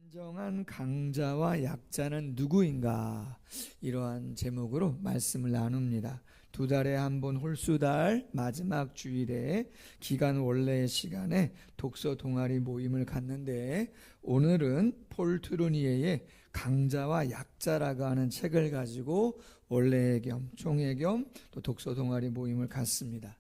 진정한 강자와 약자는 누구인가? 이러한 제목으로 말씀을 나눕니다. 2달에 한 번 홀수달 마지막 주일에 기간 원래의 시간에 독서 동아리 모임을 갖는데, 오늘은 폴 트루니에의 강자와 약자라고 하는 책을 가지고 원래 겸 총회 겸 또 독서 동아리 모임을 갖습니다.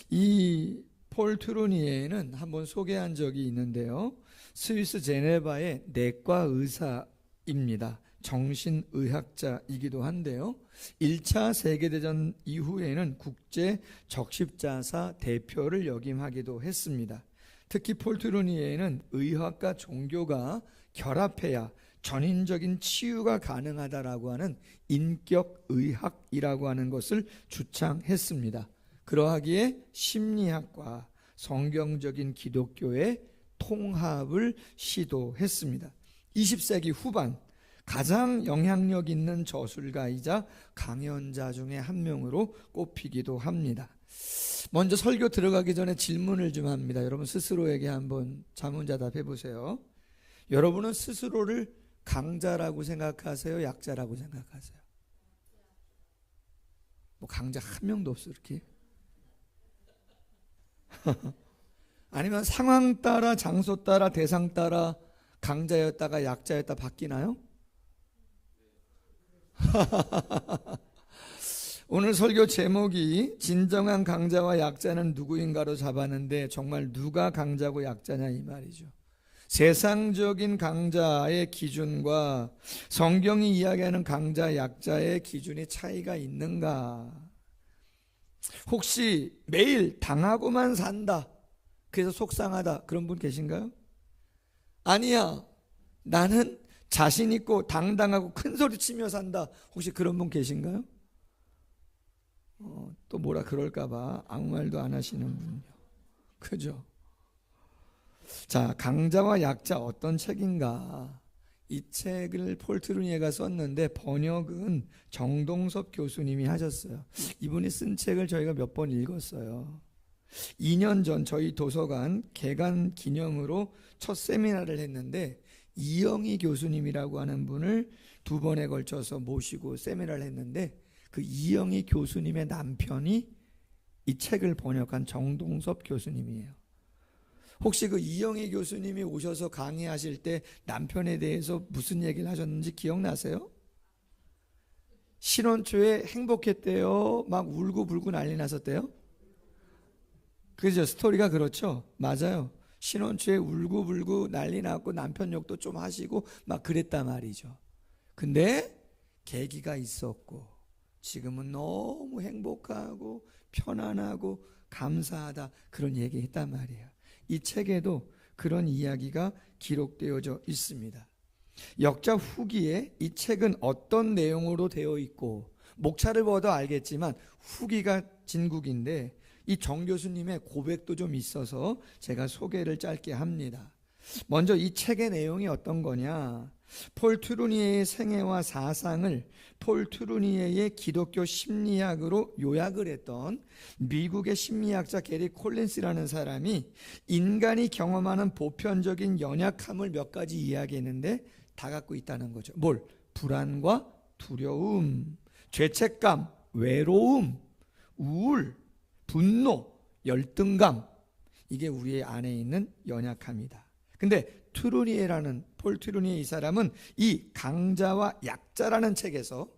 이 폴 트루니에는 한번 소개한 적이 있는데요, 스위스 제네바의 내과 의사입니다. 정신의학자이기도 한데요, 1차 세계대전 이후에는 국제 적십자사 대표를 역임하기도 했습니다. 특히 폴 트루니에는 의학과 종교가 결합해야 전인적인 치유가 가능하다라고 하는 인격의학이라고 하는 것을 주창했습니다. 그러하기에 심리학과 성경적인 기독교의 통합을 시도했습니다. 20세기 후반 가장 영향력 있는 저술가이자 강연자 중에 한 명으로 꼽히기도 합니다. 먼저 설교 들어가기 전에 질문을 좀 합니다. 여러분 스스로에게 한번 자문자답해 보세요. 여러분은 스스로를 강자라고 생각하세요? 약자라고 생각하세요? 뭐 강자 한 명도 없어 이렇게. 아니면 상황 따라, 장소 따라, 대상 따라 강자였다가 약자였다 바뀌나요? 오늘 설교 제목이 진정한 강자와 약자는 누구인가로 잡았는데, 정말 누가 강자고 약자냐 이 말이죠. 세상적인 강자의 기준과 성경이 이야기하는 강자, 약자의 기준이 차이가 있는가? 혹시 매일 당하고만 산다, 그래서 속상하다, 그런 분 계신가요? 아니야, 나는 자신 있고 당당하고 큰 소리 치며 산다, 혹시 그런 분 계신가요? 또 뭐라 그럴까봐 아무 말도 안 하시는 분요. 그죠? 자, 강자와 약자 어떤 책인가? 이 책을 폴 트루니에가 썼는데 번역은 정동섭 교수님이 하셨어요. 이분이 쓴 책을 저희가 몇 번 읽었어요. 2년 전 저희 도서관 개관 기념으로 첫 세미나를 했는데, 이영희 교수님이라고 하는 분을 2번에 걸쳐서 모시고 세미나를 했는데, 그 이영희 교수님의 남편이 이 책을 번역한 정동섭 교수님이에요. 혹시 그 이영희 교수님이 오셔서 강의하실 때 남편에 대해서 무슨 얘기를 하셨는지 기억나세요? 신혼 초에 행복했대요? 막 울고불고 난리 났었대요? 그죠? 스토리가 그렇죠? 맞아요. 신혼 초에 울고불고 난리 났고 남편 욕도 좀 하시고 막 그랬단 말이죠. 근데 계기가 있었고 지금은 너무 행복하고 편안하고 감사하다, 그런 얘기 했단 말이에요. 이 책에도 그런 이야기가 기록되어져 있습니다. 역자 후기에 이 책은 어떤 내용으로 되어 있고, 목차를 봐도 알겠지만 후기가 진국인데 이 정 교수님의 고백도 좀 있어서 제가 소개를 짧게 합니다. 먼저 이 책의 내용이 어떤 거냐? 폴 트루니에의 생애와 사상을 폴 트루니에의 기독교 심리학으로 요약을 했던 미국의 심리학자 게리 콜린스라는 사람이 인간이 경험하는 보편적인 연약함을 몇 가지 이야기했는데 다 갖고 있다는 거죠. 뭘? 불안과 두려움, 죄책감, 외로움, 우울, 분노, 열등감, 이게 우리의 안에 있는 연약함이다. 근데 폴 트루니에 이 사람은 이 강자와 약자라는 책에서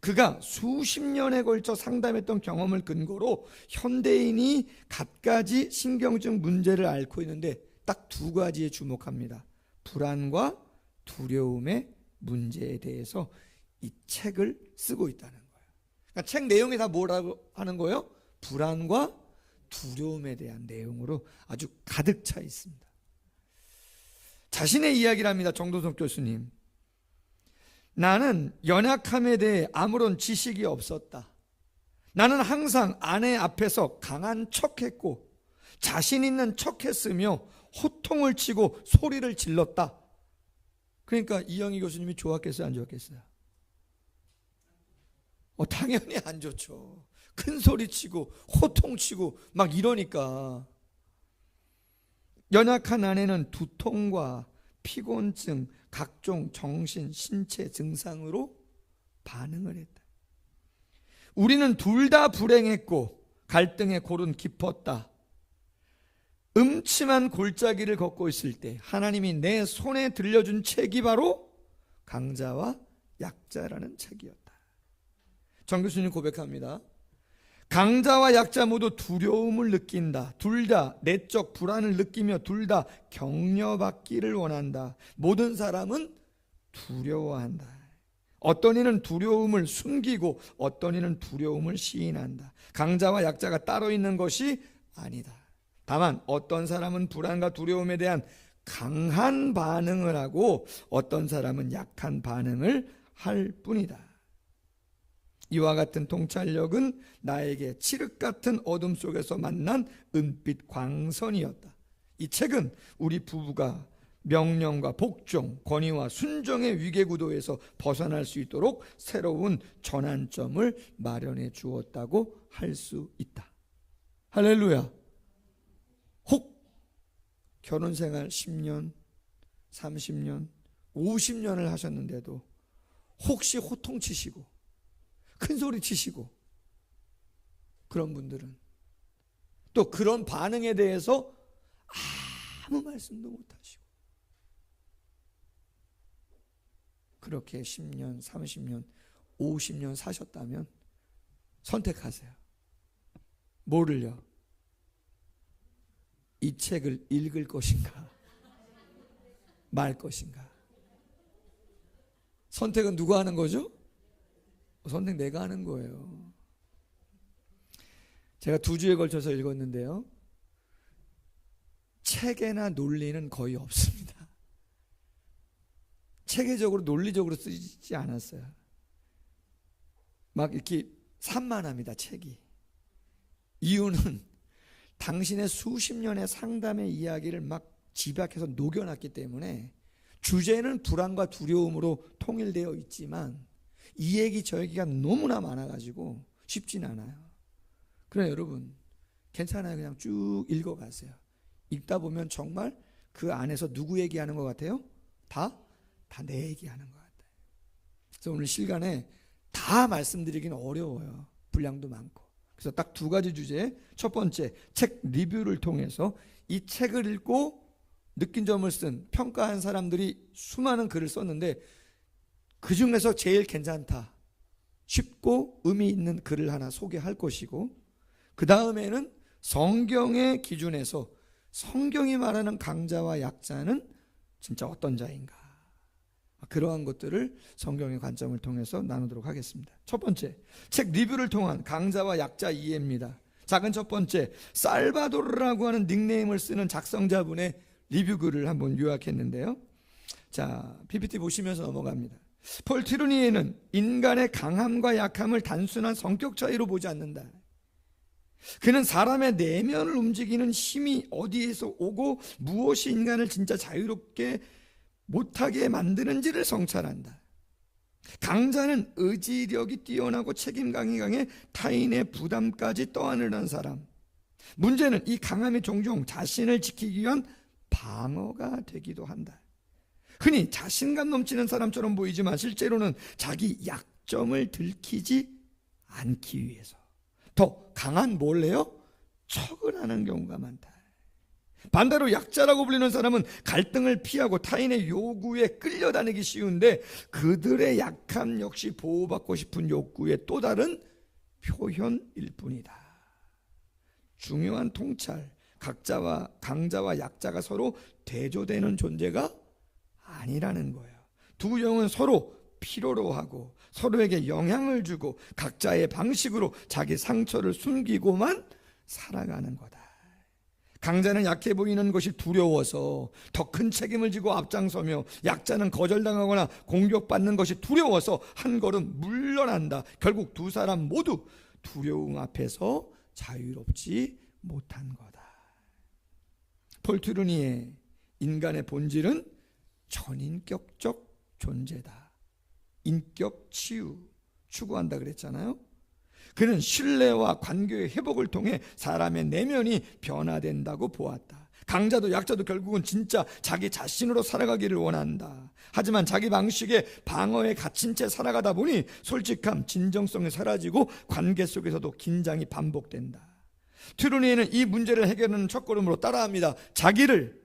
그가 수십 년에 걸쳐 상담했던 경험을 근거로 현대인이 갖가지 신경증 문제를 앓고 있는데 딱 2가지에 주목합니다. 불안과 두려움의 문제에 대해서 이 책을 쓰고 있다는 거예요. 그러니까 책 내용이 다 뭐라고 하는 거예요? 불안과 두려움에 대한 내용으로 아주 가득 차 있습니다. 자신의 이야기를 합니다. 정동섭 교수님. 나는 연약함에 대해 아무런 지식이 없었다. 나는 항상 아내 앞에서 강한 척했고 자신 있는 척했으며 호통을 치고 소리를 질렀다. 그러니까 이영희 교수님이 좋았겠어요, 안 좋았겠어요? 당연히 안 좋죠. 큰 소리 치고 호통 치고 막 이러니까. 연약한 아내는 두통과 피곤증, 각종 정신, 신체 증상으로 반응을 했다. 우리는 둘 다 불행했고 갈등의 골은 깊었다. 음침한 골짜기를 걷고 있을 때 하나님이 내 손에 들려준 책이 바로 강자와 약자라는 책이었다. 정 교수님 고백합니다. 강자와 약자 모두 두려움을 느낀다. 둘 다 내적 불안을 느끼며 둘 다 격려받기를 원한다. 모든 사람은 두려워한다. 어떤 이는 두려움을 숨기고 어떤 이는 두려움을 시인한다. 강자와 약자가 따로 있는 것이 아니다. 다만 어떤 사람은 불안과 두려움에 대한 강한 반응을 하고 어떤 사람은 약한 반응을 할 뿐이다. 이와 같은 통찰력은 나에게 칠흑 같은 어둠 속에서 만난 은빛 광선이었다. 이 책은 우리 부부가 명령과 복종, 권위와 순종의 위계구도에서 벗어날 수 있도록 새로운 전환점을 마련해 주었다고 할 수 있다. 할렐루야. 혹 결혼생활 10년, 30년, 50년을 하셨는데도 혹시 호통치시고 큰소리 치시고 그런 분들은 또 그런 반응에 대해서 아무 말씀도 못하시고 그렇게 10년, 30년, 50년 사셨다면 선택하세요. 뭐를요? 이 책을 읽을 것인가 말 것인가? 선택은 누가 하는 거죠? 선택 내가 하는 거예요. 제가 2주에 걸쳐서 읽었는데요, 체계나 논리는 거의 없습니다. 체계적으로 논리적으로 쓰지 않았어요. 막 이렇게 산만합니다, 책이. 이유는 당신의 수십 년의 상담의 이야기를 막 집약해서 녹여놨기 때문에 주제는 불안과 두려움으로 통일되어 있지만 이 얘기 저 얘기가 너무나 많아가지고 쉽진 않아요. 그러나 여러분 괜찮아요. 그냥 쭉 읽어가세요. 읽다 보면 정말 그 안에서 누구 얘기하는 것 같아요? 다 내 얘기하는 것 같아요. 그래서 오늘 시간에 다 말씀드리기는 어려워요. 분량도 많고. 그래서 딱 2가지 주제. 첫 번째, 책 리뷰를 통해서 이 책을 읽고 느낀 점을 쓴 평가한 사람들이 수많은 글을 썼는데 그 중에서 제일 괜찮다, 쉽고 의미 있는 글을 하나 소개할 것이고, 그 다음에는 성경의 기준에서 성경이 말하는 강자와 약자는 진짜 어떤 자인가, 그러한 것들을 성경의 관점을 통해서 나누도록 하겠습니다. 첫 번째, 책 리뷰를 통한 강자와 약자 이해입니다. 작은 첫 번째, 살바도르라고 하는 닉네임을 쓰는 작성자분의 리뷰 글을 한번 요약했는데요. 자, PPT 보시면서 넘어갑니다. 폴 트루니에는 인간의 강함과 약함을 단순한 성격 차이로 보지 않는다. 그는 사람의 내면을 움직이는 힘이 어디에서 오고 무엇이 인간을 진짜 자유롭게 못하게 만드는지를 성찰한다. 강자는 의지력이 뛰어나고 책임감이 강해 타인의 부담까지 떠안으려는 사람. 문제는 이 강함이 종종 자신을 지키기 위한 방어가 되기도 한다. 흔히 자신감 넘치는 사람처럼 보이지만 실제로는 자기 약점을 들키지 않기 위해서 더 강한 뭘 해요? 척을 하는 경우가 많다. 반대로 약자라고 불리는 사람은 갈등을 피하고 타인의 요구에 끌려다니기 쉬운데 그들의 약함 역시 보호받고 싶은 욕구의 또 다른 표현일 뿐이다. 중요한 통찰, 강자와 약자가 서로 대조되는 존재가 아니라는 거예요. 두 영은 서로 필요로 하고 서로에게 영향을 주고 각자의 방식으로 자기 상처를 숨기고만 살아가는 거다. 강자는 약해 보이는 것이 두려워서 더 큰 책임을 지고 앞장서며 약자는 거절당하거나 공격받는 것이 두려워서 한 걸음 물러난다. 결국 두 사람 모두 두려움 앞에서 자유롭지 못한 거다. 폴 트루니의 인간의 본질은 전인격적 존재다. 인격 치유 추구한다 그랬잖아요. 그는 신뢰와 관계의 회복을 통해 사람의 내면이 변화된다고 보았다. 강자도 약자도 결국은 진짜 자기 자신으로 살아가기를 원한다. 하지만 자기 방식의 방어에 갇힌 채 살아가다 보니 솔직함, 진정성이 사라지고 관계 속에서도 긴장이 반복된다. 트루니에는 이 문제를 해결하는 첫걸음으로 따라합니다. 자기를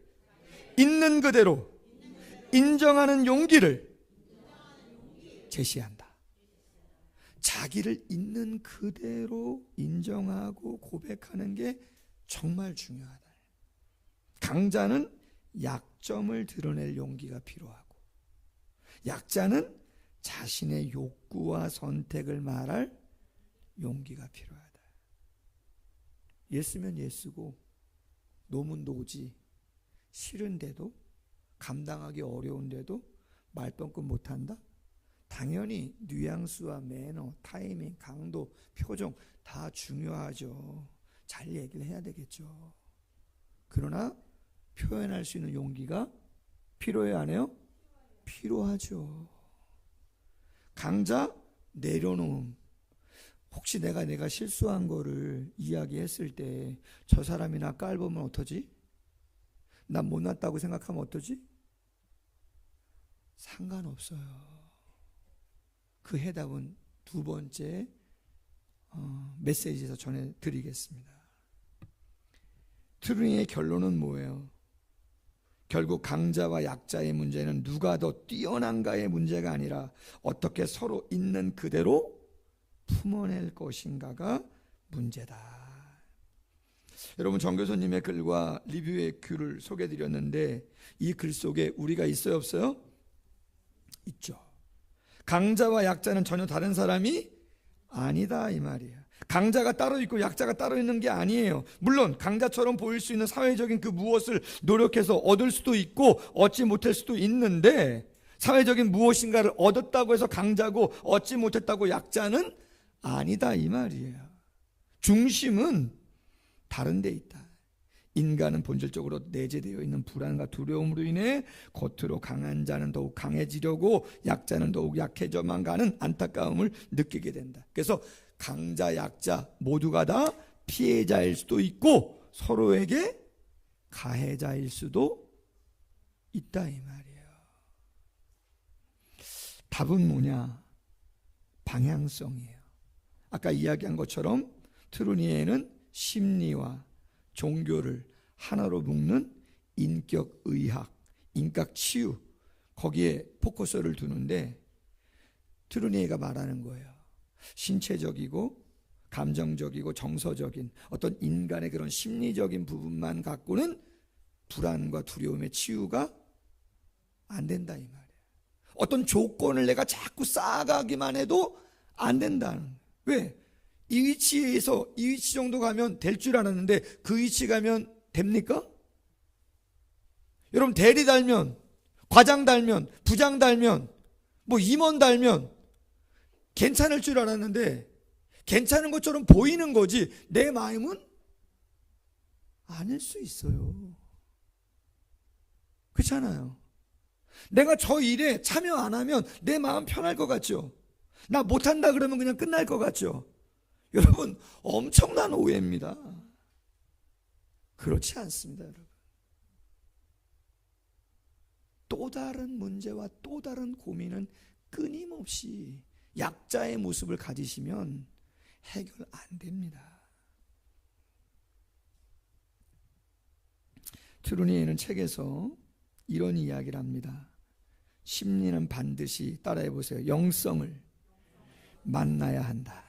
있는 그대로 인정하는 용기를 제시한다. 자기를 있는 그대로 인정하고 고백하는 게 정말 중요하다. 강자는 약점을 드러낼 용기가 필요하고, 약자는 자신의 욕구와 선택을 말할 용기가 필요하다. 예스면 예스고 노면 노지, 싫은데도 감당하기 어려운데도 말뻥끗 못한다? 당연히 뉘앙스와 매너, 타이밍, 강도, 표정 다 중요하죠. 잘 얘기를 해야 되겠죠. 그러나 표현할 수 있는 용기가 필요해요, 안 해요? 필요하죠. 강자 내려놓음. 혹시 내가 실수한 거를 이야기했을 때 저 사람이나 깔보면 어떠지? 난 못났다고 생각하면 어떠지? 상관없어요. 그 해답은 두 번째 메시지에서 전해드리겠습니다. 트루니의 결론은 뭐예요? 결국 강자와 약자의 문제는 누가 더 뛰어난가의 문제가 아니라 어떻게 서로 있는 그대로 품어낼 것인가가 문제다. 여러분, 정 교수님의 글과 리뷰의 글을 소개해드렸는데 이 글 속에 우리가 있어요, 없어요? 있죠. 강자와 약자는 전혀 다른 사람이 아니다, 이 말이에요. 강자가 따로 있고 약자가 따로 있는 게 아니에요. 물론 강자처럼 보일 수 있는 사회적인 그 무엇을 노력해서 얻을 수도 있고 얻지 못할 수도 있는데, 사회적인 무엇인가를 얻었다고 해서 강자고 얻지 못했다고 약자는 아니다, 이 말이에요. 중심은 다른 데 있다. 인간은 본질적으로 내재되어 있는 불안과 두려움으로 인해 겉으로 강한 자는 더욱 강해지려고 약자는 더욱 약해져만 가는 안타까움을 느끼게 된다. 그래서 강자, 약자 모두가 다 피해자일 수도 있고 서로에게 가해자일 수도 있다, 이 말이에요. 답은 뭐냐? 방향성이에요. 아까 이야기한 것처럼 트루니에는 심리와 종교를 하나로 묶는 인격의학, 인격치유, 거기에 포커스를 두는데, 트루니에가 말하는 거예요. 신체적이고 감정적이고 정서적인 어떤 인간의 그런 심리적인 부분만 갖고는 불안과 두려움의 치유가 안 된다, 이 말이에요. 어떤 조건을 내가 자꾸 쌓아가기만 해도 안 된다는. 왜? 이 위치에서 이 위치 정도 가면 될 줄 알았는데 그 위치 가면 됩니까? 여러분, 대리 달면, 과장 달면, 부장 달면, 뭐 임원 달면 괜찮을 줄 알았는데 괜찮은 것처럼 보이는 거지 내 마음은 아닐 수 있어요. 그렇잖아요. 내가 저 일에 참여 안 하면 내 마음 편할 것 같죠? 나 못한다 그러면 그냥 끝날 것 같죠? 여러분, 엄청난 오해입니다. 그렇지 않습니다, 여러분. 또 다른 문제와 또 다른 고민은 끊임없이 약자의 모습을 가지시면 해결 안 됩니다. 트루니에는 책에서 이런 이야기를 합니다. 심리는 반드시, 따라해 보세요, 영성을 만나야 한다.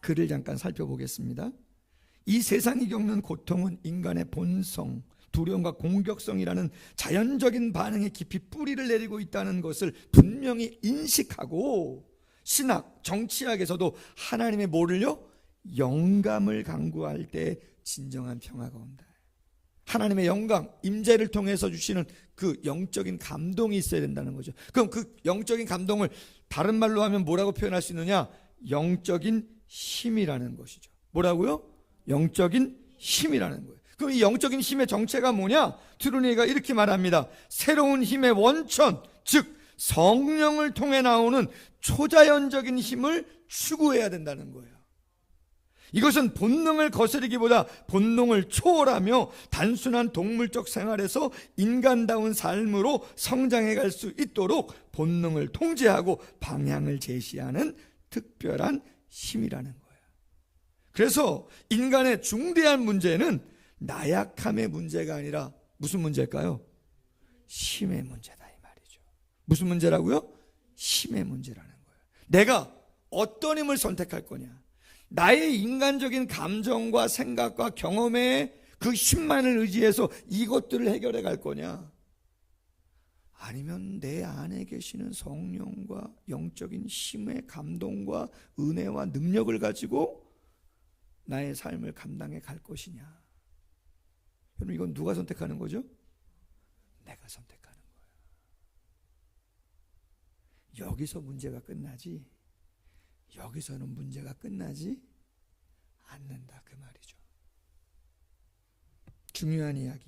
글을 잠깐 살펴보겠습니다. 이 세상이 겪는 고통은 인간의 본성, 두려움과 공격성이라는 자연적인 반응에 깊이 뿌리를 내리고 있다는 것을 분명히 인식하고, 신학, 정치학에서도 하나님의 뭐를요? 영감을 강구할 때 진정한 평화가 온다. 하나님의 영감, 임재를 통해서 주시는 그 영적인 감동이 있어야 된다는 거죠. 그럼 그 영적인 감동을 다른 말로 하면 뭐라고 표현할 수 있느냐? 영적인 힘이라는 것이죠. 뭐라고요? 영적인 힘이라는 거예요. 그럼 이 영적인 힘의 정체가 뭐냐? 트루니에가 이렇게 말합니다. 새로운 힘의 원천, 즉 성령을 통해 나오는 초자연적인 힘을 추구해야 된다는 거예요. 이것은 본능을 거스르기보다 본능을 초월하며 단순한 동물적 생활에서 인간다운 삶으로 성장해 갈 수 있도록 본능을 통제하고 방향을 제시하는 특별한 힘이라는 거예요. 그래서 인간의 중대한 문제는 나약함의 문제가 아니라 무슨 문제일까요? 힘의 문제다 이 말이죠. 무슨 문제라고요? 힘의 문제라는 거예요. 내가 어떤 힘을 선택할 거냐, 나의 인간적인 감정과 생각과 경험의 그 힘만을 의지해서 이것들을 해결해 갈 거냐, 아니면 내 안에 계시는 성령과 영적인 힘의 감동과 은혜와 능력을 가지고 나의 삶을 감당해 갈 것이냐. 여러분, 이건 누가 선택하는 거죠? 내가 선택하는 거예요. 여기서 문제가 끝나지, 여기서는 문제가 끝나지 않는다 그 말이죠. 중요한 이야기.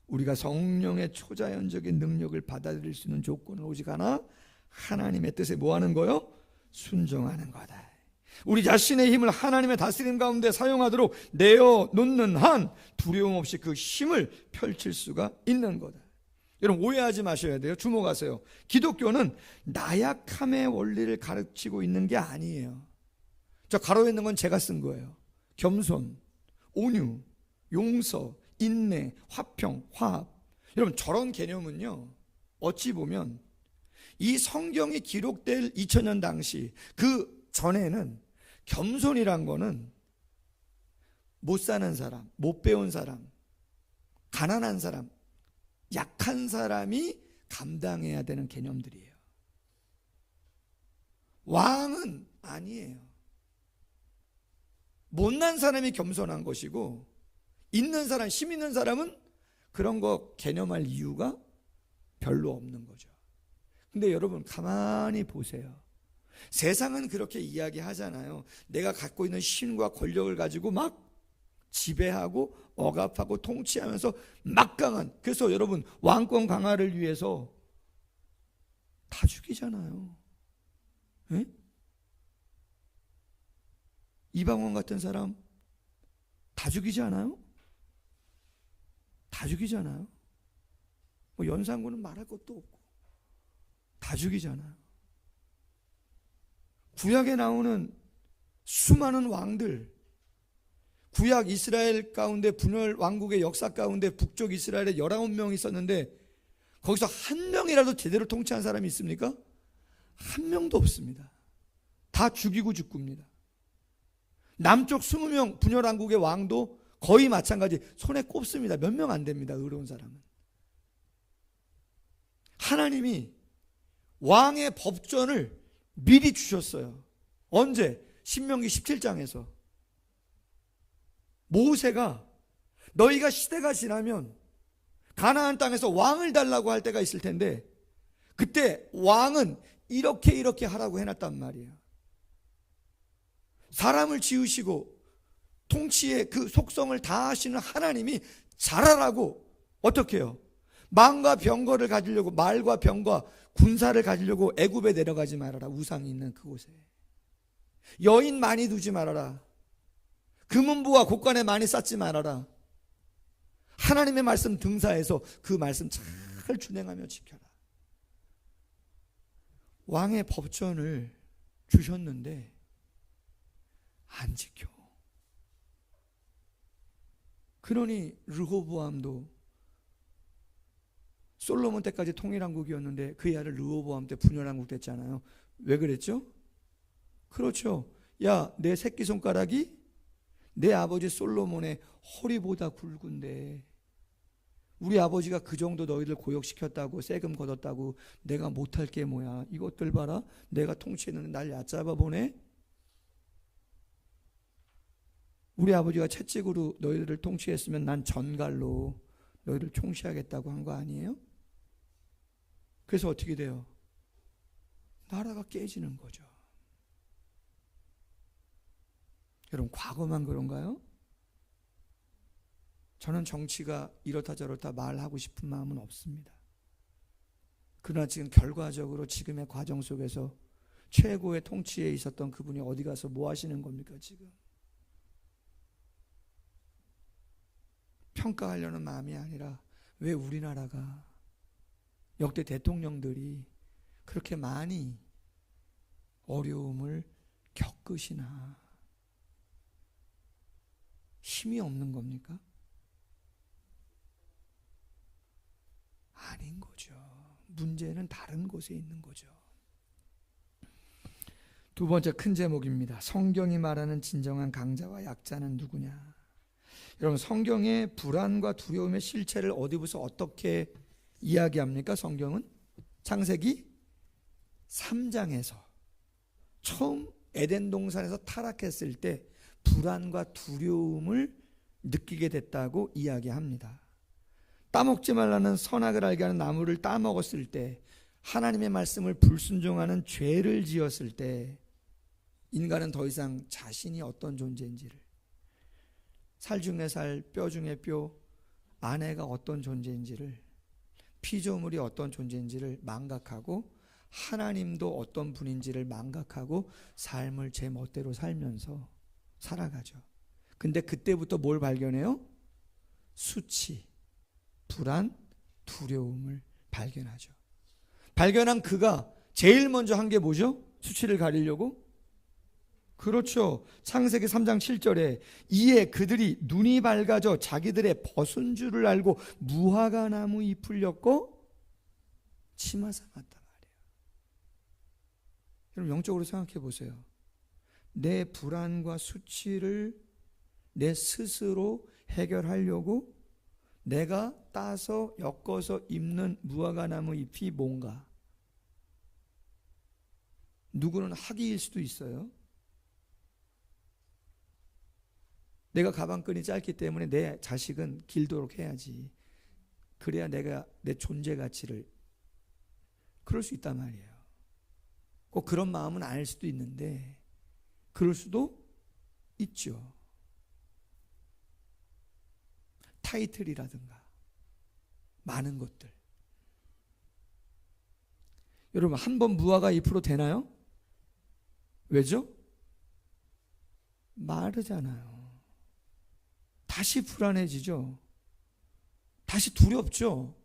우리가 성령의 초자연적인 능력을 받아들일 수 있는 조건은 오직 하나, 하나님의 뜻에 뭐 하는 거요? 순종하는 거다. 우리 자신의 힘을 하나님의 다스림 가운데 사용하도록 내어놓는 한 두려움 없이 그 힘을 펼칠 수가 있는 거다. 여러분, 오해하지 마셔야 돼요. 주목하세요. 기독교는 나약함의 원리를 가르치고 있는 게 아니에요. 저 가로에 있는 건 제가 쓴 거예요. 겸손, 온유, 용서, 인내, 화평, 화합. 여러분, 저런 개념은요, 어찌 보면 이 성경이 기록될 2000년 당시 그 전에는 겸손이란 거는 못 사는 사람, 못 배운 사람, 가난한 사람, 약한 사람이 감당해야 되는 개념들이에요. 왕은 아니에요. 못난 사람이 겸손한 것이고, 있는 사람, 힘 있는 사람은 그런 거 개념할 이유가 별로 없는 거죠. 근데 여러분, 가만히 보세요. 세상은 그렇게 이야기하잖아요. 내가 갖고 있는 힘과 권력을 가지고 막 지배하고 억압하고 통치하면서 막강한, 그래서 여러분, 왕권 강화를 위해서 다 죽이잖아요. 에? 이방원 같은 사람 다 죽이지 않아요? 다 죽이잖아요. 뭐 연산군은 말할 것도 없고 다 죽이잖아요. 구약에 나오는 수많은 왕들, 구약 이스라엘 가운데 분열 왕국의 역사 가운데 북쪽 이스라엘에 19명이 있었는데 거기서 한 명이라도 제대로 통치한 사람이 있습니까? 한 명도 없습니다. 다 죽이고 죽습니다. 남쪽 20명 분열 왕국의 왕도 거의 마찬가지, 손에 꼽습니다. 몇 명 안 됩니다. 의로운 사람은. 하나님이 왕의 법전을 미리 주셨어요. 언제? 신명기 17장에서 모세가 너희가 시대가 지나면 가나안 땅에서 왕을 달라고 할 때가 있을 텐데 그때 왕은 이렇게 하라고 해놨단 말이에요. 사람을 지으시고 통치의 그 속성을 다 하시는 하나님이 잘하라고 어떻게 해요? 망과 병거를 가지려고, 말과 병과 군사를 가지려고 애굽에 내려가지 말아라. 우상이 있는 그곳에 여인 많이 두지 말아라. 금은부와 곡간에 많이 쌓지 말아라. 하나님의 말씀 등사해서 그 말씀 잘 준행하며 지켜라. 왕의 법전을 주셨는데 안 지켜. 그러니 르호보암도 솔로몬 때까지 통일왕국이었는데 그의 아들 르호보암 때 분열왕국 됐잖아요. 왜 그랬죠? 그렇죠. 야, 내 새끼손가락이 내 아버지 솔로몬의 허리보다 굵은데 우리 아버지가 그 정도 너희들 고역시켰다고 세금 걷었다고 내가 못할 게 뭐야. 이것들 봐라. 내가 통치했는데 날 얕잡아 보네. 우리 아버지가 채찍으로 너희들을 통치했으면 난 전갈로 너희를 총시하겠다고 한 거 아니에요? 그래서 어떻게 돼요? 나라가 깨지는 거죠. 여러분, 과거만 그런가요? 저는 정치가 이렇다 저렇다 말하고 싶은 마음은 없습니다. 그러나 지금 결과적으로 지금의 과정 속에서 최고의 통치에 있었던 그분이 어디 가서 뭐 하시는 겁니까 지금? 평가하려는 마음이 아니라 왜 우리나라가 역대 대통령들이 그렇게 많이 어려움을 겪으시나? 힘이 없는 겁니까? 아닌 거죠. 문제는 다른 곳에 있는 거죠. 두 번째 큰 제목입니다. 성경이 말하는 진정한 강자와 약자는 누구냐? 여러분, 성경의 불안과 두려움의 실체를 어디부터 어떻게 이야기합니까? 성경은 창세기 3장에서 처음 에덴 동산에서 타락했을 때 불안과 두려움을 느끼게 됐다고 이야기합니다. 따먹지 말라는 선악을 알게 하는 나무를 따먹었을 때, 하나님의 말씀을 불순종하는 죄를 지었을 때 인간은 더 이상 자신이 어떤 존재인지를, 살 중에 살, 뼈 중에 뼈, 아내가 어떤 존재인지를, 피조물이 어떤 존재인지를 망각하고 하나님도 어떤 분인지를 망각하고 삶을 제 멋대로 살면서 살아가죠. 근데 그때부터 뭘 발견해요? 수치, 불안, 두려움을 발견하죠. 발견한 그가 제일 먼저 한 게 뭐죠? 수치를 가리려고? 그렇죠. 창세기 3장 7절에 이에 그들이 눈이 밝아져 자기들의 벗은 줄을 알고 무화과 나무 잎을 엮고 치마 삼았단 말이에요. 여러분, 영적으로 생각해 보세요. 내 불안과 수치를 내 스스로 해결하려고 내가 따서 엮어서 입는 무화과 나무 잎이 뭔가? 누구는 학위일 수도 있어요. 내가 가방끈이 짧기 때문에 내 자식은 길도록 해야지. 그래야 내가 내 존재 가치를, 그럴 수 있단 말이에요. 꼭 그런 마음은 아닐 수도 있는데 그럴 수도 있죠. 타이틀이라든가 많은 것들. 여러분, 한 번 무화과 잎으로 되나요? 왜죠? 마르잖아요. 다시 불안해지죠. 다시 두렵죠.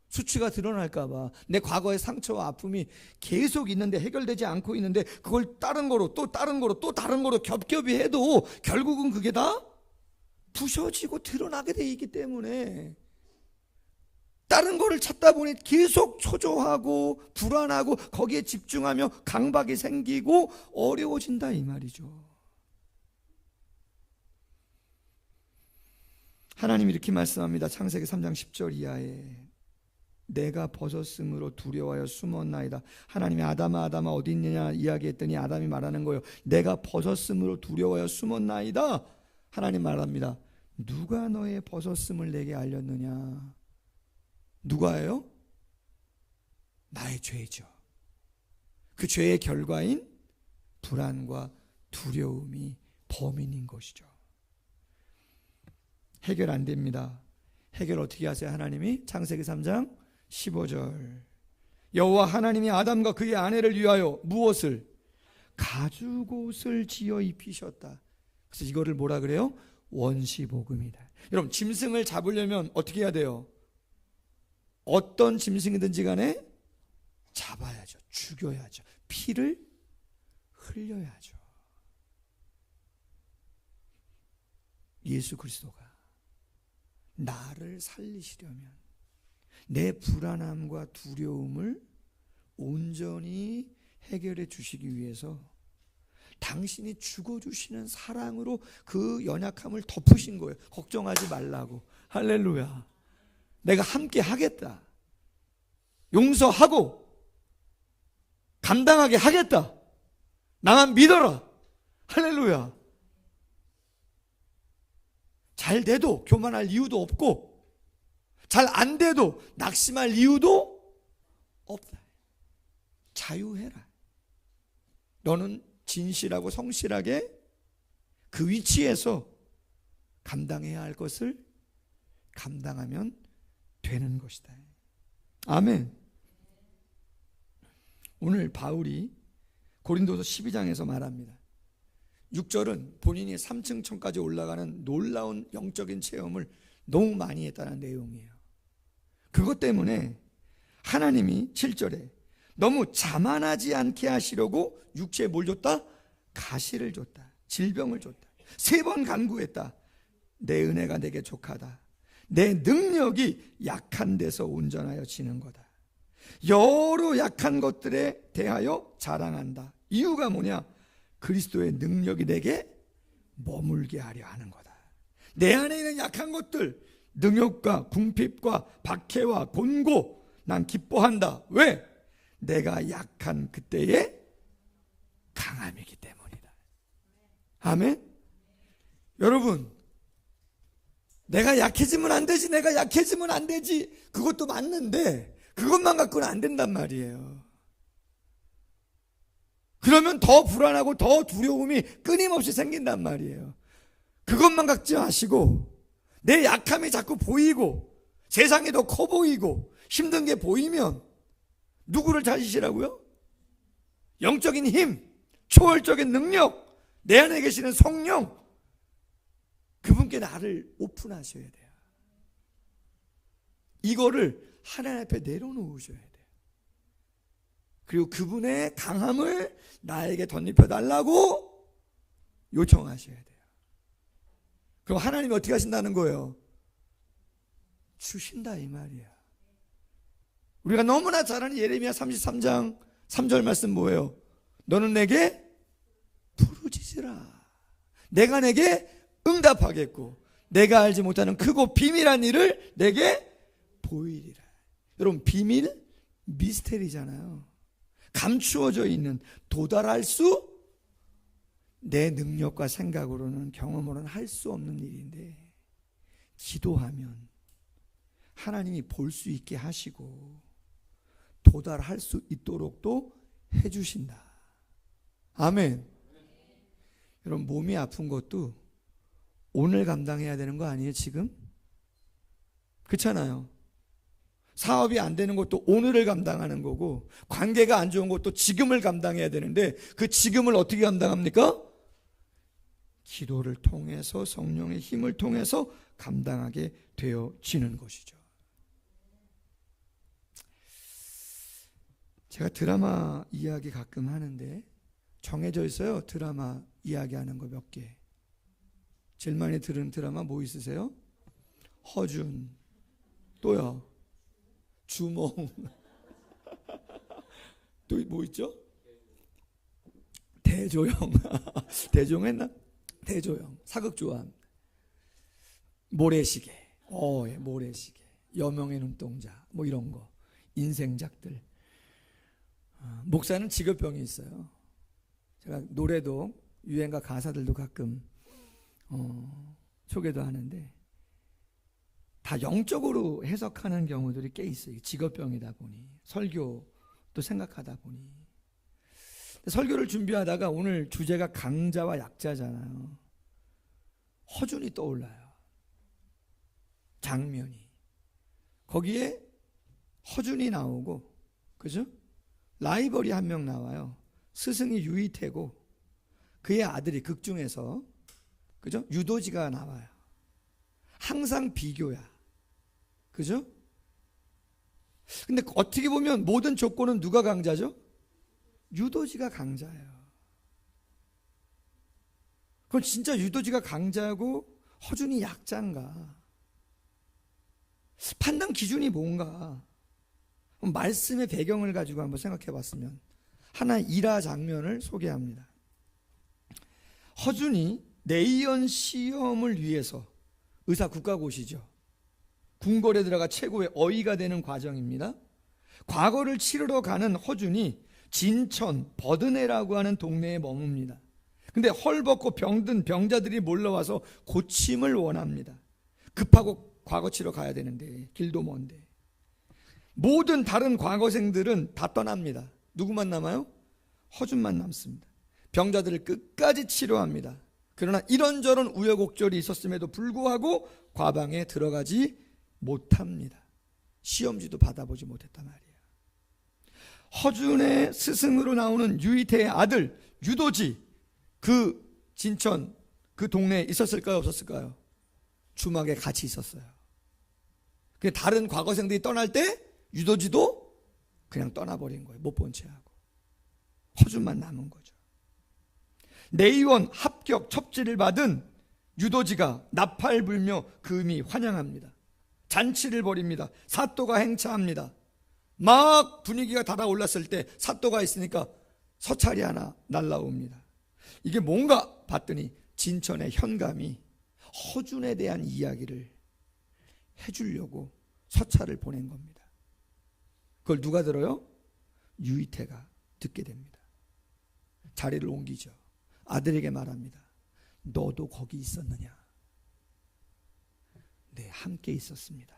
수치가 드러날까봐, 내 과거의 상처와 아픔이 계속 있는데, 해결되지 않고 있는데 그걸 다른 거로 또 다른 거로 또 다른 거로 겹겹이 해도 결국은 그게 다 부셔지고 드러나게 돼 있기 때문에 다른 거를 찾다 보니 계속 초조하고 불안하고 거기에 집중하며 강박이 생기고 어려워진다, 이 말이죠. 하나님이 이렇게 말씀합니다. 창세기 3장 10절 이하에 내가 벗었으므로 두려워하여 숨었나이다. 하나님이 아담아 아담아 어디 있느냐 이야기했더니 아담이 말하는 거예요. 내가 벗었으므로 두려워하여 숨었나이다. 하나님 말합니다. 누가 너의 벗었음을 내게 알렸느냐? 누가예요? 나의 죄죠. 그 죄의 결과인 불안과 두려움이 범인인 것이죠. 해결 안 됩니다. 해결 어떻게 하세요? 하나님이 창세기 3장 15절 여호와 하나님이 아담과 그의 아내를 위하여 무엇을? 가죽옷을 지어 입히셨다. 그래서 이거를 뭐라 그래요? 원시복음이다. 여러분, 짐승을 잡으려면 어떻게 해야 돼요? 어떤 짐승이든지 간에 잡아야죠. 죽여야죠. 피를 흘려야죠. 예수 그리스도가 나를 살리시려면 내 불안함과 두려움을 온전히 해결해 주시기 위해서 당신이 죽어주시는 사랑으로 그 연약함을 덮으신 거예요. 걱정하지 말라고. 할렐루야. 내가 함께 하겠다. 용서하고 감당하게 하겠다. 나만 믿어라. 할렐루야. 잘 돼도 교만할 이유도 없고 잘 안 돼도 낙심할 이유도 없다. 자유해라. 너는 진실하고 성실하게 그 위치에서 감당해야 할 것을 감당하면 되는 것이다. 아멘. 오늘 바울이 고린도서 12장에서 말합니다. 6절은 본인이 3층 천까지 올라가는 놀라운 영적인 체험을 너무 많이 했다는 내용이에요. 그것 때문에 하나님이 7절에 너무 자만하지 않게 하시려고 육체에 뭘 줬다? 가시를 줬다. 질병을 줬다. 3번 간구했다. 내 은혜가 내게 족하다. 내 능력이 약한 데서 온전하여 지는 거다. 여러 약한 것들에 대하여 자랑한다. 이유가 뭐냐? 그리스도의 능력이 내게 머물게 하려 하는 거다. 내 안에 있는 약한 것들, 능욕과 궁핍과 박해와 곤고, 난 기뻐한다. 왜? 내가 약한 그때의 강함이기 때문이다. 아멘? 여러분, 내가 약해지면 안 되지, 내가 약해지면 안 되지, 그것도 맞는데 그것만 갖고는 안 된단 말이에요. 그러면 더 불안하고 더 두려움이 끊임없이 생긴단 말이에요. 그것만 갖지 마시고 내 약함이 자꾸 보이고 세상이 더 커 보이고 힘든 게 보이면 누구를 찾으시라고요? 영적인 힘, 초월적인 능력, 내 안에 계시는 성령, 그분께 나를 오픈하셔야 돼요. 이거를 하나님 앞에 내려놓으셔야 돼요. 그리고 그분의 강함을 나에게 덧입혀 달라고 요청하셔야 돼요. 그럼 하나님이 어떻게 하신다는 거예요? 주신다 이 말이야. 우리가 너무나 잘 아는 예레미야 33장 3절 말씀 뭐예요? 너는 내게 부르짖으라. 내가 내게 응답하겠고 내가 알지 못하는 크고 비밀한 일을 내게 보이리라. 여러분, 비밀 미스테리잖아요. 감추어져 있는, 도달할 수, 내 능력과 생각으로는, 경험으로는 할 수 없는 일인데 기도하면 하나님이 볼 수 있게 하시고 도달할 수 있도록 또 해주신다. 아멘. 여러분, 몸이 아픈 것도 오늘 감당해야 되는 거 아니에요? 지금? 그렇잖아요. 사업이 안 되는 것도 오늘을 감당하는 거고, 관계가 안 좋은 것도 지금을 감당해야 되는데, 그 지금을 어떻게 감당합니까? 기도를 통해서, 성령의 힘을 통해서 감당하게 되어지는 것이죠. 제가 드라마 이야기 가끔 하는데 정해져 있어요. 드라마 이야기하는 거 몇 개. 제일 많이 들은 드라마 뭐 있으세요? 허준, 또요 주몽, 또 뭐 있죠? 대조영. 대조영 했나? 대조영. 사극조합. 모래시계. 예, 모래시계. 여명의 눈동자. 뭐 이런 거. 인생작들. 목사는 직업병이 있어요. 제가 노래도 유행가 가사들도 가끔 소개도 하는데 다 영적으로 해석하는 경우들이 꽤 있어요. 직업병이다 보니, 설교도 생각하다 보니. 설교를 준비하다가 오늘 주제가 강자와 약자잖아요. 허준이 떠올라요. 장면이. 거기에 허준이 나오고, 그죠? 라이벌이 한 명 나와요. 스승이 유이태고 그의 아들이 극 중에서, 그죠? 유도지가 나와요. 항상 비교야. 그죠? 근데 어떻게 보면 모든 조건은 누가 강자죠? 유도지가 강자예요. 그럼 진짜 유도지가 강자고 허준이 약자인가? 판단 기준이 뭔가? 말씀의 배경을 가지고 한번 생각해 봤으면 하나의 일화 장면을 소개합니다. 허준이 내연 시험을 위해서, 의사 국가고시죠, 궁궐에 들어가 최고의 어이가 되는 과정입니다. 과거를 치르러 가는 허준이 진천 버드네라고 하는 동네에 머뭅니다. 근데 헐벗고 병든 병자들이 몰려와서 고침을 원합니다. 급하고 과거 치러 가야 되는데 길도 먼데 모든 다른 과거생들은 다 떠납니다. 누구만 남아요? 허준만 남습니다. 병자들을 끝까지 치료합니다. 그러나 이런저런 우여곡절이 있었음에도 불구하고 과방에 들어가지 못합니다. 시험지도 받아보지 못했단 말이에요. 허준의 스승으로 나오는 유이태의 아들 유도지, 그 진천 그 동네에 있었을까요? 없었을까요? 주막에 같이 있었어요. 그 다른 과거생들이 떠날 때 유도지도 그냥 떠나버린 거예요. 못 본 채 하고. 허준만 남은 거죠. 내의원 합격 첩지를 받은 유도지가 나팔 불며 금이 환영합니다. 잔치를 벌입니다. 사또가 행차합니다. 막 분위기가 달아올랐을 때 사또가 있으니까 서찰이 하나 날라옵니다. 이게 뭔가 봤더니 진천의 현감이 허준에 대한 이야기를 해주려고 서찰을 보낸 겁니다. 그걸 누가 들어요? 유이태가 듣게 됩니다. 자리를 옮기죠. 아들에게 말합니다. 너도 거기 있었느냐? 네, 함께 있었습니다.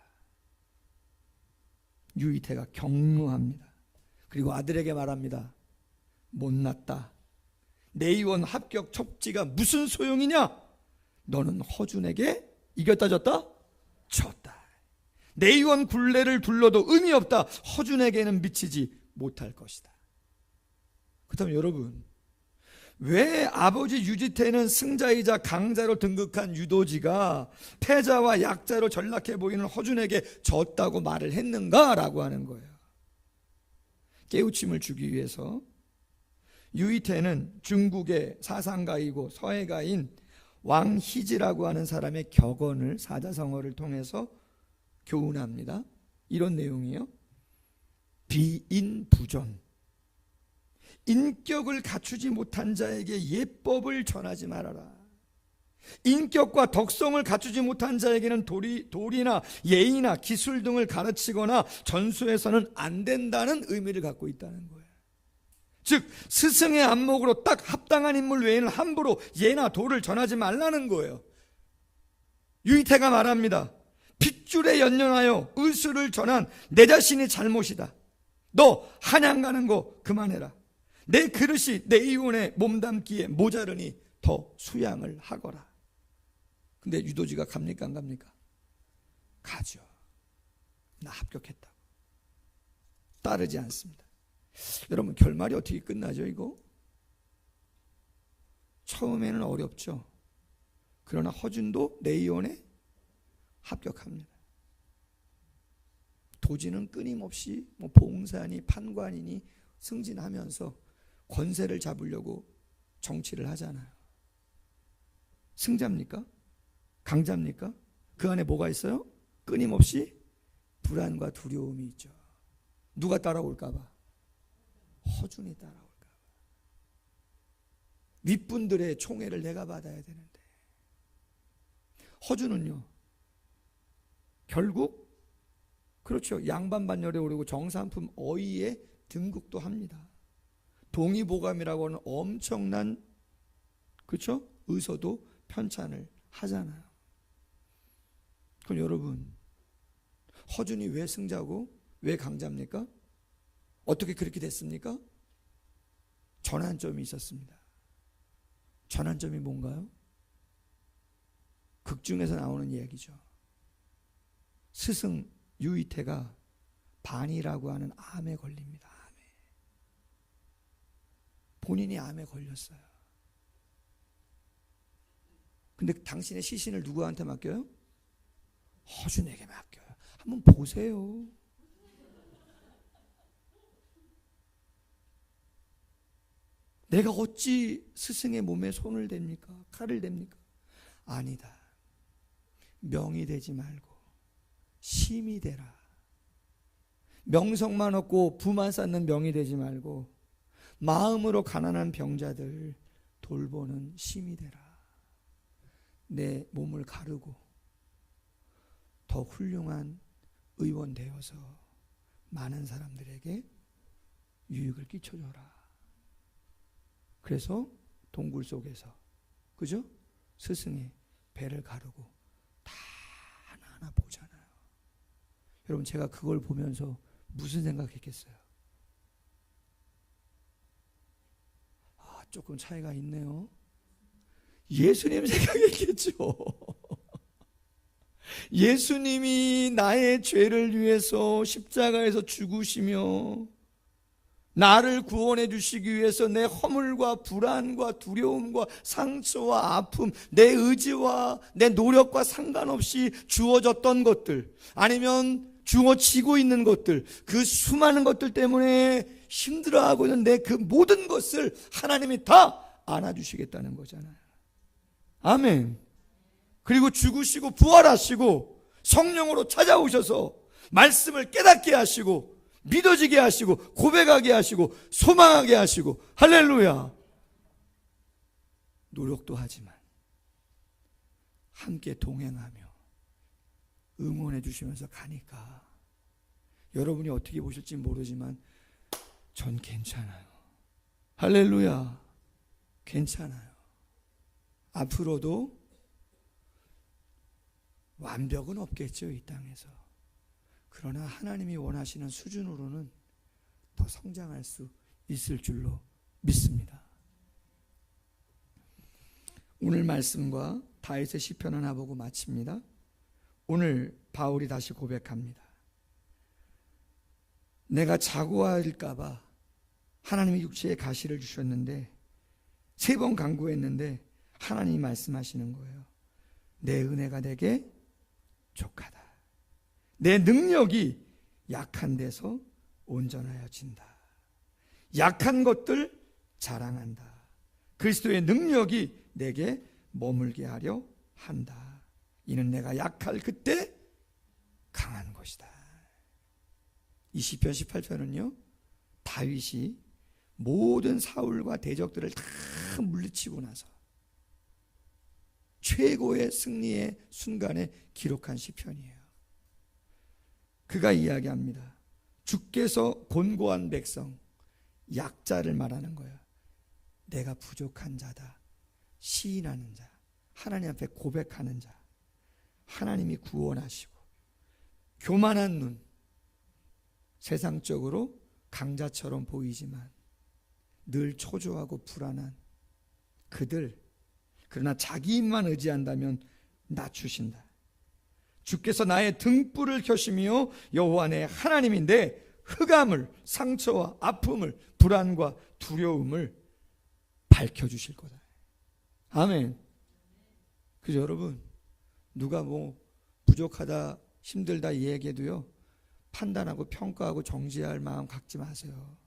유이태가 격노합니다. 그리고 아들에게 말합니다. 못났다. 내의원 합격 첩지가 무슨 소용이냐? 너는 허준에게 이겼다 졌다? 졌다. 내의원 굴레를 둘러도 의미 없다. 허준에게는 미치지 못할 것이다. 그렇다면 여러분, 왜 아버지 유지태는 승자이자 강자로 등극한 유도지가 패자와 약자로 전락해 보이는 허준에게 졌다고 말을 했는가라고 하는 거예요. 깨우침을 주기 위해서 유이태는 중국의 사상가이고 서예가인 왕희지라고 하는 사람의 격언을 사자성어를 통해서 교훈합니다. 이런 내용이에요. 비인부전, 인격을 갖추지 못한 자에게 예법을 전하지 말아라. 인격과 덕성을 갖추지 못한 자에게는 도리나 예의나 기술 등을 가르치거나 전수해서는 안 된다는 의미를 갖고 있다는 거예요. 즉 스승의 안목으로 딱 합당한 인물 외에는 함부로 예나 도를 전하지 말라는 거예요. 유이태가 말합니다. 핏줄에 연연하여 의술을 전한 내 자신이 잘못이다. 너 한양 가는 거 그만해라. 내 그릇이 내 이혼에 몸담기에 모자르니 더 수양을 하거라. 근데 유도지가 갑니까 안 갑니까? 가죠. 나 합격했다고. 따르지 않습니다. 여러분 결말이 어떻게 끝나죠 이거? 처음에는 어렵죠. 그러나 허준도 내의원에 합격합니다. 도지는 끊임없이 봉사니 판관이니 승진하면서 권세를 잡으려고 정치를 하잖아요. 승자입니까? 강자입니까? 그 안에 뭐가 있어요? 끊임없이 불안과 두려움이 있죠. 누가 따라올까 봐. 허준이 따라올까 봐. 윗분들의 총애를 내가 받아야 되는데. 허준은요 결국 그렇죠. 양반반열에 오르고 정삼품 어이에 등극도 합니다. 동의보감이라고 하는 엄청난 그렇죠? 의서도 편찬을 하잖아요. 그럼 여러분 허준이 왜 승자고 왜 강자입니까? 어떻게 그렇게 됐습니까? 전환점이 있었습니다. 전환점이 뭔가요? 극 중에서 나오는 이야기죠. 스승 유이태가 반이라고 하는 암에 걸립니다. 암에. 본인이 암에 걸렸어요. 근데 당신의 시신을 누구한테 맡겨요? 허준에게 맡겨요. 한번 보세요. 내가 어찌 스승의 몸에 손을 댑니까? 칼을 댑니까? 아니다. 명이 되지 말고 심이 되라. 명성만 얻고 부만 쌓는 명이 되지 말고 마음으로 가난한 병자들 돌보는 심이 되라. 내 몸을 가르고 더 훌륭한 의원 되어서 많은 사람들에게 유익을 끼쳐줘라. 그래서 동굴 속에서 그죠? 스승의 배를 가르고 다 하나하나 보잖아요. 여러분 제가 그걸 보면서 무슨 생각했겠어요? 아, 조금 차이가 있네요. 예수님 생각했겠죠. 예수님이 나의 죄를 위해서 십자가에서 죽으시며 나를 구원해 주시기 위해서 내 허물과 불안과 두려움과 상처와 아픔, 내 의지와 내 노력과 상관없이 주어졌던 것들, 아니면 주어지고 있는 것들, 그 수많은 것들 때문에 힘들어하고 있는 내 그 모든 것을 하나님이 다 안아주시겠다는 거잖아요. 아멘. 그리고 죽으시고 부활하시고 성령으로 찾아오셔서 말씀을 깨닫게 하시고 믿어지게 하시고 고백하게 하시고 소망하게 하시고, 할렐루야. 노력도 하지만 함께 동행하며 응원해 주시면서 가니까 여러분이 어떻게 보실지 모르지만 전 괜찮아요. 할렐루야. 괜찮아요. 앞으로도 완벽은 없겠죠, 이 땅에서. 그러나 하나님이 원하시는 수준으로는 더 성장할 수 있을 줄로 믿습니다. 오늘 말씀과 다윗의 시편 하나 보고 마칩니다. 오늘 바울이 다시 고백합니다. 내가 자고할까 봐 하나님이 육체에 가시를 주셨는데 3번 간구했는데 하나님이 말씀하시는 거예요. 내 은혜가 내게 족하다. 내 능력이 약한 데서 온전하여진다. 약한 것들 자랑한다. 그리스도의 능력이 내게 머물게 하려 한다. 이는 내가 약할 그때 강한 것이다. 이 시편 18편은요, 다윗이 모든 사울과 대적들을 다 물리치고 나서 최고의 승리의 순간에 기록한 시편이에요. 그가 이야기합니다. 주께서 곤고한 백성, 약자를 말하는 거예요. 내가 부족한 자다. 시인하는 자, 하나님 앞에 고백하는 자, 하나님이 구원하시고, 교만한 눈, 세상적으로 강자처럼 보이지만 늘 초조하고 불안한 그들, 그러나 자기 힘만 의지한다면 낮추신다. 주께서 나의 등불을 켜시며 여호와 내 하나님인데 흑암을, 상처와 아픔을, 불안과 두려움을 밝혀주실 거다. 아멘. 그죠, 여러분? 누가 뭐 부족하다, 힘들다 얘기해도요, 판단하고 평가하고 정지할 마음 갖지 마세요.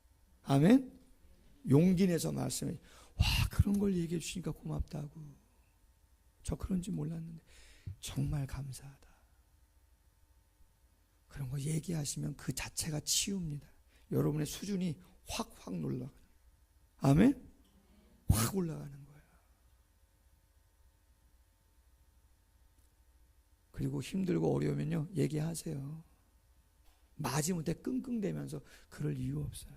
아멘. 용기 내서 말씀해. 와, 그런 걸 얘기해 주시니까 고맙다고. 저 그런지 몰랐는데 정말 감사하다. 그런 거 얘기하시면 그 자체가 치유입니다. 여러분의 수준이 확 올라가는. 아멘. 확 올라가는 거예요. 그리고 힘들고 어려우면요, 얘기하세요. 마지못해 끙끙대면서 그럴 이유 없어요.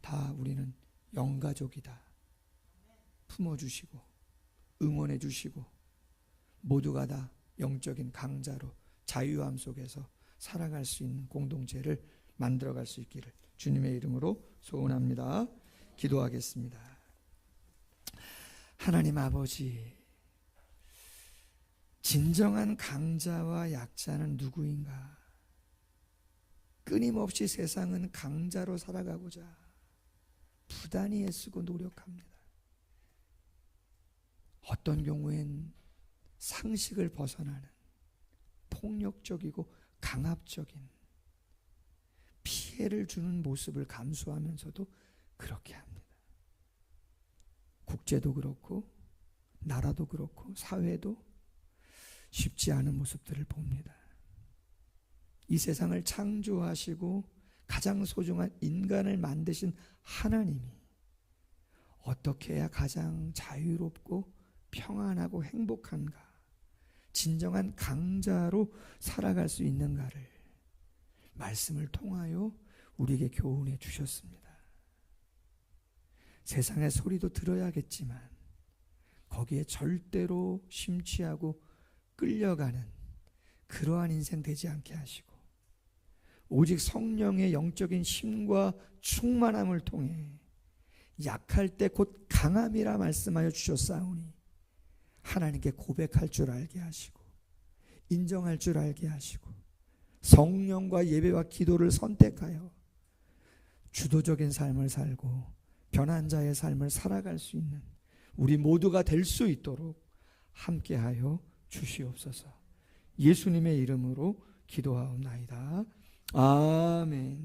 다 우리는 영가족이다. 품어주시고 응원해주시고 모두가 다 영적인 강자로 자유함 속에서 살아갈 수 있는 공동체를 만들어갈 수 있기를 주님의 이름으로 소원합니다. 기도하겠습니다. 하나님 아버지, 진정한 강자와 약자는 누구인가? 끊임없이 세상은 강자로 살아가고자 부단히 애쓰고 노력합니다. 어떤 경우엔 상식을 벗어나는 폭력적이고 강압적인 피해를 주는 모습을 감수하면서도 그렇게 합니다. 국제도 그렇고 나라도 그렇고 사회도 쉽지 않은 모습들을 봅니다. 이 세상을 창조하시고 가장 소중한 인간을 만드신 하나님이 어떻게 해야 가장 자유롭고 평안하고 행복한가, 진정한 강자로 살아갈 수 있는가를 말씀을 통하여 우리에게 교훈해 주셨습니다. 세상의 소리도 들어야겠지만 거기에 절대로 심취하고 끌려가는 그러한 인생 되지 않게 하시고 오직 성령의 영적인 힘과 충만함을 통해 약할 때 곧 강함이라 말씀하여 주셨사오니 하나님께 고백할 줄 알게 하시고 인정할 줄 알게 하시고 성령과 예배와 기도를 선택하여 주도적인 삶을 살고 변한 자의 삶을 살아갈 수 있는 우리 모두가 될 수 있도록 함께하여 주시옵소서. 예수님의 이름으로 기도하옵나이다. 아멘.